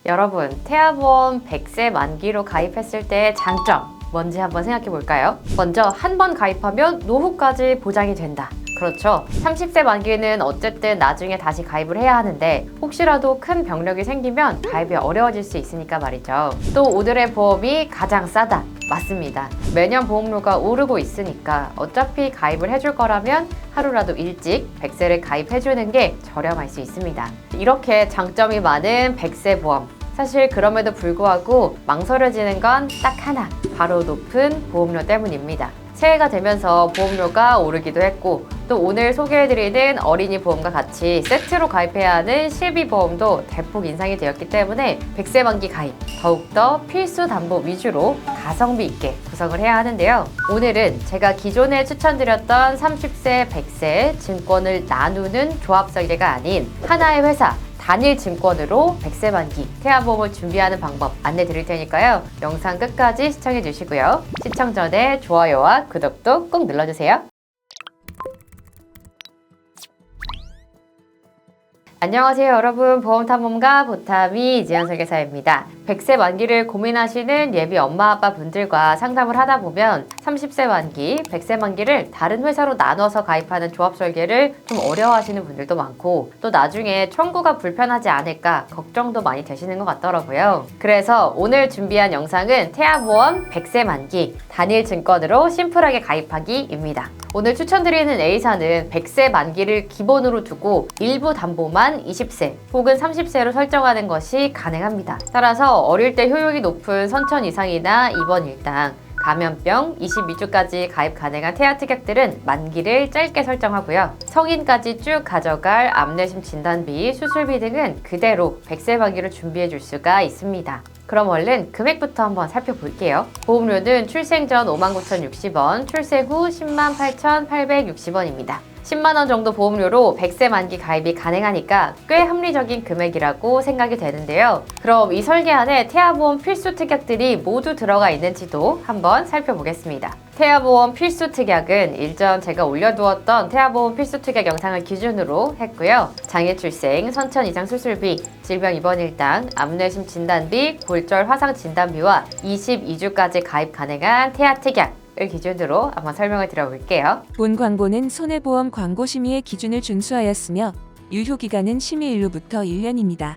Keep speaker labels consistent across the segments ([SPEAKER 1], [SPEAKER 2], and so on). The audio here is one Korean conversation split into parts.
[SPEAKER 1] 여러분, 태아보험 100세 만기로 가입했을 때의 장점 뭔지 한번 생각해 볼까요? 먼저 한 번 가입하면 노후까지 보장이 된다. 그렇죠. 30세 만기는 어쨌든 나중에 다시 가입을 해야 하는데 혹시라도 큰 병력이 생기면 가입이 어려워질 수 있으니까 말이죠. 또 오늘의 보험이 가장 싸다. 맞습니다. 매년 보험료가 오르고 있으니까 어차피 가입을 해줄 거라면 하루라도 일찍 100세를 가입해주는 게 저렴할 수 있습니다. 이렇게 장점이 많은 100세 보험. 사실 그럼에도 불구하고 망설여지는 건 딱 하나, 바로 높은 보험료 때문입니다. 새해가 되면서 보험료가 오르기도 했고 또 오늘 소개해드리는 어린이 보험과 같이 세트로 가입해야 하는 실비보험도 대폭 인상이 되었기 때문에 100세 만기 가입 더욱더 필수 담보 위주로 가성비 있게 구성을 해야 하는데요. 오늘은 제가 기존에 추천드렸던 30세, 100세 증권을 나누는 조합 설계가 아닌 하나의 회사 단일 증권으로 100세 만기 태아보험을 준비하는 방법 안내 드릴 테니까요. 영상 끝까지 시청해 주시고요. 시청 전에 좋아요와 구독도 꼭 눌러주세요. 안녕하세요 여러분, 보험탐험가 보탐이 이지연 설계사입니다. 100세 만기를 고민하시는 예비 엄마 아빠 분들과 상담을 하다 보면 30세 만기, 100세 만기를 다른 회사로 나눠서 가입하는 조합 설계를 좀 어려워하시는 분들도 많고 또 나중에 청구가 불편하지 않을까 걱정도 많이 되시는 것 같더라고요. 그래서 오늘 준비한 영상은 태아보험 100세 만기 단일 증권으로 심플하게 가입하기입니다. 오늘 추천드리는 A사는 100세 만기를 기본으로 두고 일부 담보만 20세 혹은 30세로 설정하는 것이 가능합니다. 따라서 어릴 때 효용이 높은 선천 이상이나 입원 일당, 감염병 22주까지 가입 가능한 태아 특약들은 만기를 짧게 설정하고요. 성인까지 쭉 가져갈 암내심 진단비, 수술비 등은 그대로 100세 만기를 준비해 줄 수가 있습니다. 그럼 얼른 금액부터 한번 살펴볼게요. 보험료는 출생 전 59,060원, 출생 후 108,860원입니다. 10만원 정도 보험료로 100세 만기 가입이 가능하니까 꽤 합리적인 금액이라고 생각이 되는데요. 그럼 이 설계 안에 태아보험 필수 특약들이 모두 들어가 있는지도 한번 살펴보겠습니다. 태아보험 필수 특약은 일전 제가 올려두었던 태아보험 필수 특약 영상을 기준으로 했고요. 장애출생, 선천 이상 수술비, 질병 입원 일당, 암내심 진단비, 골절 화상 진단비와 22주까지 가입 가능한 태아 특약 을 기준으로 한번 설명을 드려볼게요.
[SPEAKER 2] 본 광고는 손해보험 광고 심의의 기준을 준수하였으며 유효기간은 심의일로부터 1년입니다.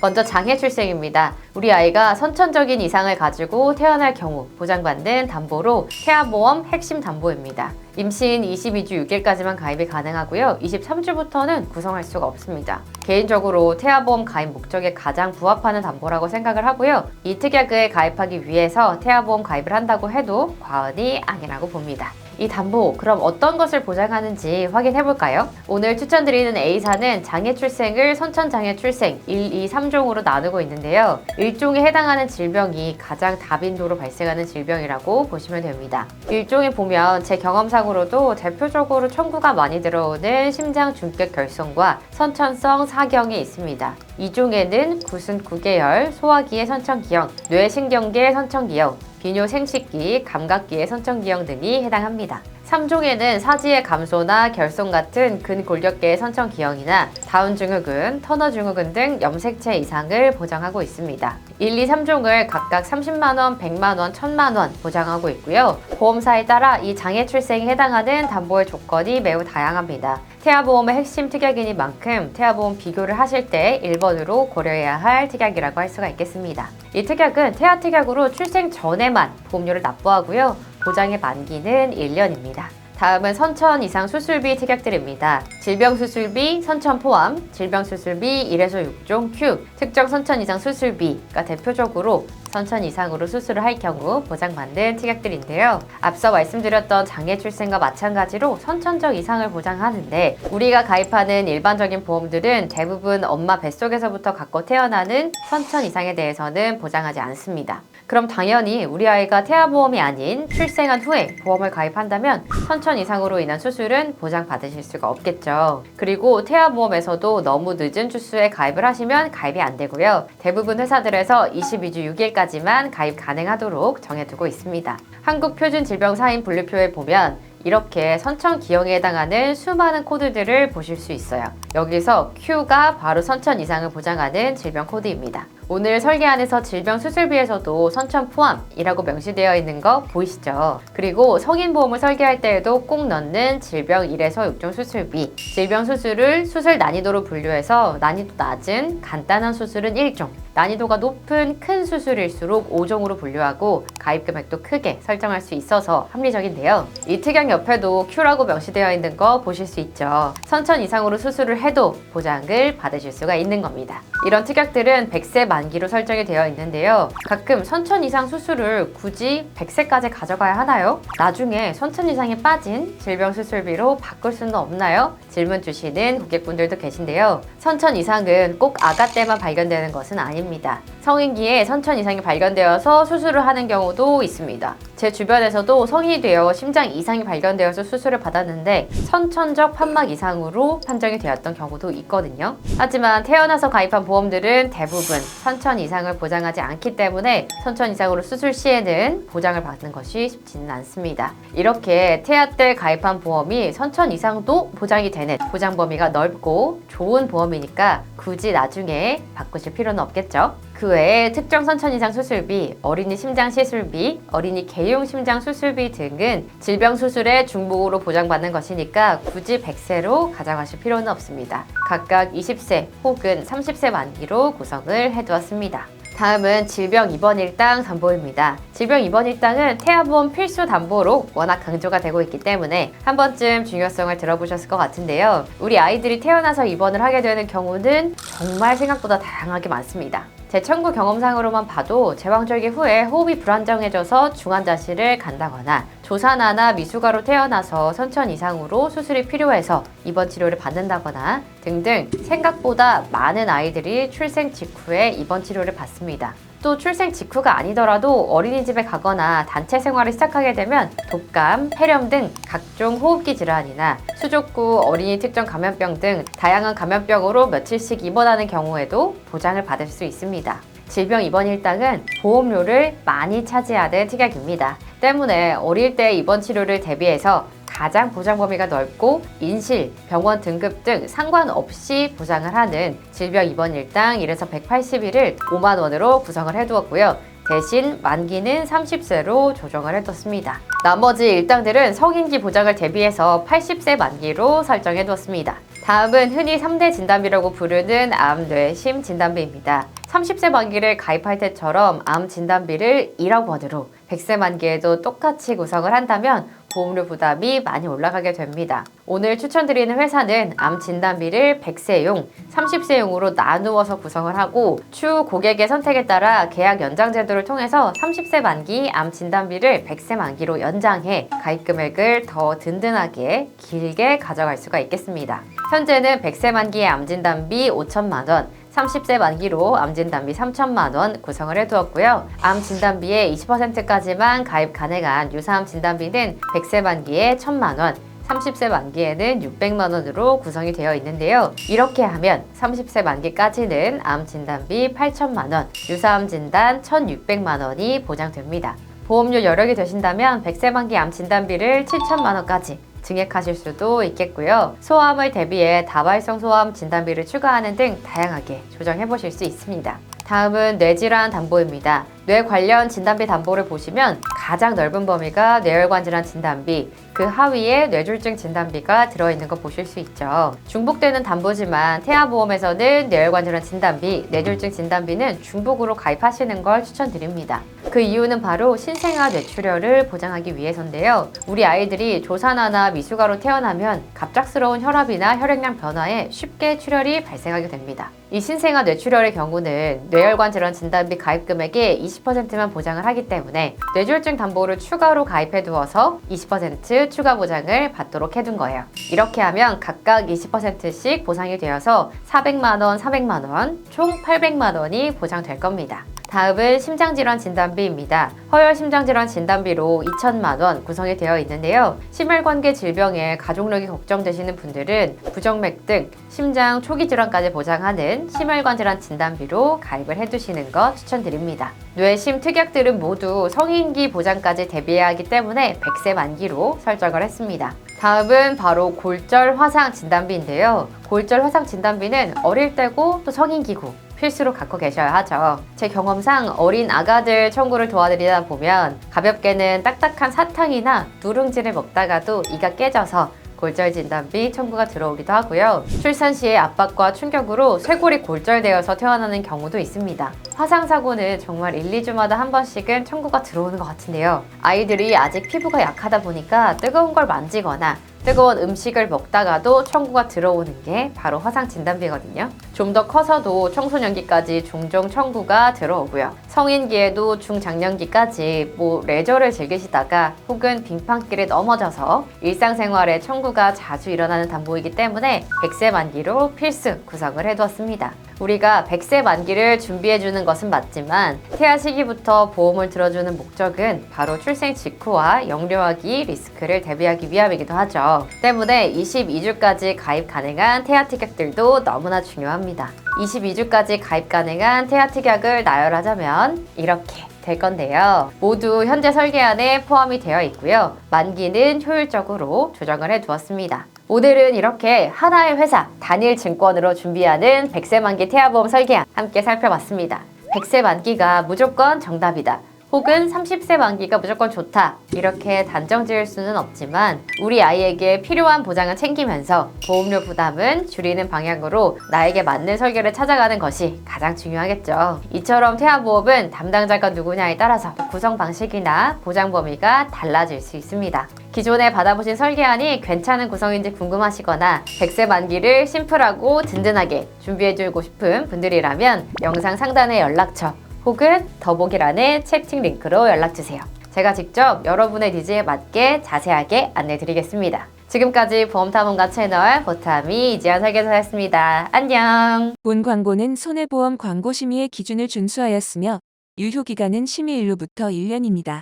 [SPEAKER 1] 먼저 장애출생입니다. 우리 아이가 선천적인 이상을 가지고 태어날 경우 보장받는 담보로 태아보험 핵심 담보입니다. 임신 22주 6일까지만 가입이 가능하고요. 23주부터는 구성할 수가 없습니다. 개인적으로 태아보험 가입 목적에 가장 부합하는 담보라고 생각을 하고요. 이 특약을 가입하기 위해서 태아보험 가입을 한다고 해도 과언이 아니라고 봅니다. 이 담보, 그럼 어떤 것을 보장하는지 확인해 볼까요? 오늘 추천드리는 A사는 장애출생을 선천장애출생 1, 2, 3종으로 나누고 있는데요. 1종에 해당하는 질병이 가장 다빈도로 발생하는 질병이라고 보시면 됩니다. 1종에 보면 제 경험상으로도 대표적으로 청구가 많이 들어오는 심장 중격 결손과 선천성 사경이 있습니다. 2종에는 구순구계열, 소화기의 선천기형, 뇌신경계의 선천기형, 비뇨 생식기, 감각기의 선천기형 등이 해당합니다. 3종에는 사지의 감소나 결손 같은 근골격계의 선천기형이나 다운증후군, 터너증후군 등 염색체 이상을 보장하고 있습니다. 1, 2, 3종을 각각 30만원, 100만원, 1000만원 보장하고 있고요. 보험사에 따라 이 장애출생에 해당하는 담보의 조건이 매우 다양합니다. 태아보험의 핵심 특약이니 만큼 태아보험 비교를 하실 때 1번으로 고려해야 할 특약이라고 할 수가 있겠습니다. 이 특약은 태아 특약으로 출생 전에만 보험료를 납부하고요. 보장의 만기는 1년입니다. 다음은 선천 이상 수술비 특약들입니다. 질병수술비, 선천 포함, 질병수술비 1에서 6종 Q, 특정 선천 이상 수술비가 대표적으로 선천 이상으로 수술을 할 경우 보장받는 특약들인데요. 앞서 말씀드렸던 장애출생과 마찬가지로 선천적 이상을 보장하는데 우리가 가입하는 일반적인 보험들은 대부분 엄마 뱃속에서부터 갖고 태어나는 선천 이상에 대해서는 보장하지 않습니다. 그럼 당연히 우리 아이가 태아보험이 아닌 출생한 후에 보험을 가입한다면 선천 이상으로 인한 수술은 보장받으실 수가 없겠죠. 그리고 태아보험에서도 너무 늦은 주수에 가입을 하시면 가입이 안 되고요. 대부분 회사들에서 22주 6일까지만 가입 가능하도록 정해두고 있습니다. 한국표준질병사인 분류표에 보면 이렇게 선천기형에 해당하는 수많은 코드들을 보실 수 있어요. 여기서 Q가 바로 선천 이상을 보장하는 질병 코드입니다. 오늘 설계안에서 질병 수술비에서도 선천 포함이라고 명시되어 있는 거 보이시죠? 그리고 성인보험을 설계할 때에도 꼭 넣는 질병 1에서 6종 수술비, 질병 수술을 수술 난이도로 분류해서 난이도 낮은 간단한 수술은 1종, 난이도가 높은 큰 수술일수록 5종으로 분류하고 가입 금액도 크게 설정할 수 있어서 합리적인데요. 이 특약 옆에도 Q라고 명시되어 있는 거 보실 수 있죠. 선천 이상으로 수술을 해도 보장을 받으실 수가 있는 겁니다. 이런 특약들은 100세 만기로 설정이 되어 있는데요. 가끔 선천 이상 수술을 굳이 100세까지 가져가야 하나요? 나중에 선천 이상이 빠진 질병 수술비로 바꿀 수는 없나요? 질문 주시는 고객분들도 계신데요. 선천 이상은 꼭 아가 때만 발견되는 것은 아닙니다. 성인기에 선천 이상이 발견되어서 수술을 하는 경우도 있습니다. 제 주변에서도 성인이 되어 심장 이상이 발견되어서 수술을 받았는데 선천적 판막 이상으로 판정이 되었던 경우도 있거든요. 하지만 태어나서 가입한 보험들은 대부분 선천 이상을 보장하지 않기 때문에 선천 이상으로 수술 시에는 보장을 받는 것이 쉽지는 않습니다. 이렇게 태아 때 가입한 보험이 선천 이상도 보장이 되는 보장 범위가 넓고 좋은 보험이니까 굳이 나중에 바꾸실 필요는 없겠죠. 그 외에 특정 선천 이상 수술비, 어린이 심장 시술비, 어린이 개용 심장 수술비 등은 질병 수술의 중복으로 보장받는 것이니까 굳이 100세로 가져가실 필요는 없습니다. 각각 20세 혹은 30세 만기로 구성을 해두었습니다. 다음은 질병 입원 일당 담보입니다. 질병 입원 일당은 태아보험 필수 담보로 워낙 강조가 되고 있기 때문에 한 번쯤 중요성을 들어보셨을 것 같은데요. 우리 아이들이 태어나서 입원을 하게 되는 경우는 정말 생각보다 다양하게 많습니다. 제 청구 경험상으로만 봐도 제왕절개 후에 호흡이 불안정해져서 중환자실을 간다거나 조산아나 미숙아로 태어나서 선천 이상으로 수술이 필요해서 입원 치료를 받는다거나 등등 생각보다 많은 아이들이 출생 직후에 입원 치료를 받습니다. 또 출생 직후가 아니더라도 어린이집에 가거나 단체 생활을 시작하게 되면 독감, 폐렴 등 각종 호흡기 질환이나 수족구, 어린이 특정 감염병 등 다양한 감염병으로 며칠씩 입원하는 경우에도 보장을 받을 수 있습니다. 질병 입원 일당은 보험료를 많이 차지하는 특약입니다. 때문에 어릴 때 입원 치료를 대비해서 가장 보장 범위가 넓고 인실, 병원 등급 등 상관없이 보장을 하는 질병 입원 일당 1에서 180일을 5만 원으로 구성을 해두었고요. 대신 만기는 30세로 조정을 해뒀습니다. 나머지 일당들은 성인기 보장을 대비해서 80세 만기로 설정해두었습니다. 다음은 흔히 3대 진단비라고 부르는 암, 뇌, 심 진단비입니다. 30세 만기를 가입할 때처럼 암 진단비를 1억 원으로 100세 만기에도 똑같이 구성을 한다면 보험료 부담이 많이 올라가게 됩니다. 오늘 추천드리는 회사는 암 진단비를 100세용, 30세용으로 나누어서 구성을 하고 추후 고객의 선택에 따라 계약 연장 제도를 통해서 30세 만기 암 진단비를 100세 만기로 연장해 가입 금액을 더 든든하게 길게 가져갈 수가 있겠습니다. 현재는 100세 만기의 암 진단비 5천만 원, 30세 만기로 암 진단비 3천만 원 구성을 해두었고요. 암 진단비의 20%까지만 가입 가능한 유사암 진단비는 100세 만기에 1천만 원, 30세 만기에는 600만 원으로 구성이 되어 있는데요. 이렇게 하면 30세 만기까지는 암 진단비 8천만 원, 유사암 진단 1,600만 원이 보장됩니다. 보험료 여력이 되신다면 100세 만기 암 진단비를 7천만 원까지 증액하실 수도 있겠고요. 소아암을 대비해 다발성 소아암 진단비를 추가하는 등 다양하게 조정해 보실 수 있습니다. 다음은 뇌질환 담보입니다. 뇌 관련 진단비 담보를 보시면 가장 넓은 범위가 뇌혈관 질환 진단비, 그 하위에 뇌졸중 진단비가 들어있는 거 보실 수 있죠. 중복되는 담보지만 태아보험에서는 뇌혈관 질환 진단비, 뇌졸중 진단비는 중복으로 가입하시는 걸 추천드립니다. 그 이유는 바로 신생아 뇌출혈을 보장하기 위해서인데요. 우리 아이들이 조산아나 미숙아로 태어나면 갑작스러운 혈압이나 혈액량 변화에 쉽게 출혈이 발생하게 됩니다. 이 신생아 뇌출혈의 경우는 뇌혈관 질환 진단비 가입 금액의 20%만 보장을 하기 때문에 뇌졸중 담보를 추가로 가입해 두어서 20% 추가 보장을 받도록 해둔 거예요. 이렇게 하면 각각 20%씩 보상이 되어서 400만 원, 400만 원, 총 800만 원이 보장될 겁니다. 다음은 심장질환 진단비입니다. 허혈 심장질환 진단비로 2천만 원 구성이 되어 있는데요. 심혈관계 질병에 가족력이 걱정되시는 분들은 부정맥 등 심장 초기 질환까지 보장하는 심혈관 질환 진단비로 가입을 해두시는 것 추천드립니다. 뇌심 특약들은 모두 성인기 보장까지 대비해야 하기 때문에 100세 만기로 설정을 했습니다. 다음은 바로 골절 화상 진단비인데요. 골절 화상 진단비는 어릴 때고 또 성인기고 필수로 갖고 계셔야 하죠. 제 경험상 어린 아가들 청구를 도와드리다 보면 가볍게는 딱딱한 사탕이나 누룽지를 먹다가도 이가 깨져서 골절 진단비 청구가 들어오기도 하고요. 출산 시의 압박과 충격으로 쇄골이 골절되어서 태어나는 경우도 있습니다. 화상 사고는 정말 1, 2주마다 한 번씩은 청구가 들어오는 것 같은데요. 아이들이 아직 피부가 약하다 보니까 뜨거운 걸 만지거나 뜨거운 음식을 먹다가도 청구가 들어오는 게 바로 화상 진단비거든요. 좀 더 커서도 청소년기까지 종종 청구가 들어오고요. 성인기에도 중장년기까지 레저를 즐기시다가 혹은 빙판길에 넘어져서 일상생활에 청구가 자주 일어나는 담보이기 때문에 100세 만기로 필수 구성을 해두었습니다. 우리가 100세 만기를 준비해주는 것은 맞지만 태아 시기부터 보험을 들어주는 목적은 바로 출생 직후와 영유아기 리스크를 대비하기 위함이기도 하죠. 때문에 22주까지 가입 가능한 태아 특약들도 너무나 중요합니다. 22주까지 가입 가능한 태아 특약을 나열하자면 이렇게 될 건데요. 모두 현재 설계안에 포함이 되어 있고요. 만기는 효율적으로 조정을 해두었습니다. 오늘은 이렇게 하나의 회사 단일 증권으로 준비하는 100세 만기 태아보험 설계안 함께 살펴봤습니다. 100세 만기가 무조건 정답이다. 혹은 30세 만기가 무조건 좋다. 이렇게 단정 지을 수는 없지만 우리 아이에게 필요한 보장은 챙기면서 보험료 부담은 줄이는 방향으로 나에게 맞는 설계를 찾아가는 것이 가장 중요하겠죠. 이처럼 태아보험은 담당자가 누구냐에 따라서 구성 방식이나 보장 범위가 달라질 수 있습니다. 기존에 받아보신 설계안이 괜찮은 구성인지 궁금하시거나 100세 만기를 심플하고 든든하게 준비해주고 싶은 분들이라면 영상 상단의 연락처 혹은 더보기란의 채팅 링크로 연락주세요. 제가 직접 여러분의 니즈에 맞게 자세하게 안내드리겠습니다. 지금까지 보험탐험가 채널 보탐이 이지연 설계사였습니다. 안녕!
[SPEAKER 2] 본 광고는 손해보험 광고 심의의 기준을 준수하였으며 유효기간은 심의 일로부터 1년입니다.